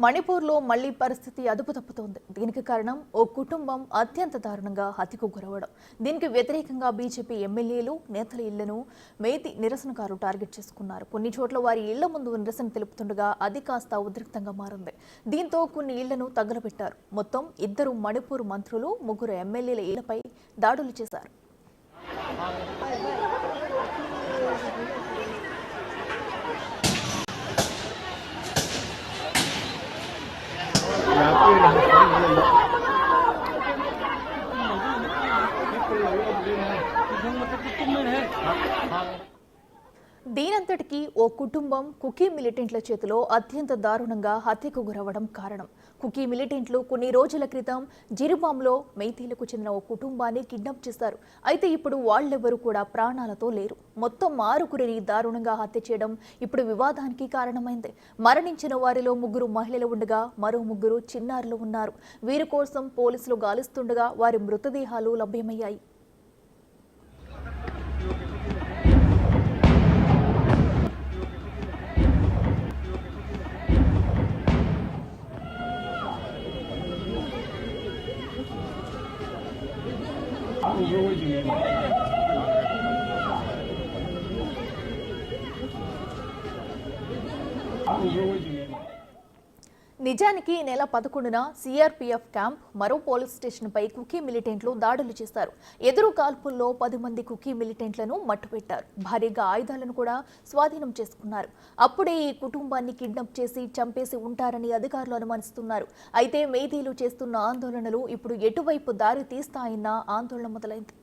మణిపూర్లో మళ్లీ పరిస్థితి అదుపు తప్పుతోంది. దీనికి కారణం ఓ కుటుంబం అత్యంత దారుణంగా హత్యకు గురవడం. దీనికి వ్యతిరేకంగా బీజేపీ ఎమ్మెల్యేలు, నేతల ఇళ్లను మేతి నిరసనకారులు టార్గెట్ చేసుకున్నారు. కొన్ని చోట్ల వారి ఇళ్ల ముందు నిరసన తెలుపుతుండగా అది కాస్త ఉద్రిక్తంగా మారింది. దీంతో కొన్ని ఇళ్లను తగలబెట్టారు. మొత్తం 2 మణిపూర్ మంత్రులు, 3 ఎమ్మెల్యేల ఇళ్లపై దాడులు చేశారు. దీనంతటికీ ఓ కుటుంబం కుకీ మిలిటెంట్ల చేతిలో అత్యంత దారుణంగా హత్యకు గురవడం కారణం. కుకీ మిలిటెంట్లు కొన్ని రోజుల క్రితం జిరిబాంలో మెయితీలకు చెందిన ఓ కుటుంబాన్ని కిడ్నాప్ చేశారు. అయితే ఇప్పుడు వాళ్ళెవరూ కూడా ప్రాణాలతో లేరు. మొత్తం 6 దారుణంగా హత్య చేయడం ఇప్పుడు వివాదానికి కారణమైంది. మరణించిన వారిలో 3 మహిళలు ఉండగా మరో 3 చిన్నారులు ఉన్నారు. వీరి కోసం పోలీసులు గాలిస్తుండగా వారి మృతదేహాలు లభ్యమయ్యాయి. నిజానికి నెల 11న సిఆర్పీఎఫ్ క్యాంప్, మరో పోలీస్ స్టేషన్పై కుకీ మిలిటెంట్లు దాడులు చేశారు. ఎదురు కాల్పుల్లో 10 మంది కుకీ మిలిటెంట్లను మట్టుపెట్టారు. భారీగా ఆయుధాలను కూడా స్వాధీనం చేసుకున్నారు. అప్పుడే ఈ కుటుంబాన్ని కిడ్నాప్ చేసి చంపేసి ఉంటారని అధికారులు అనుమానిస్తున్నారు. అయితే మేధీలు చేస్తున్న ఆందోళనలు ఇప్పుడు ఎటువైపు దారి తీస్తాయన్న ఆందోళన మొదలైంది.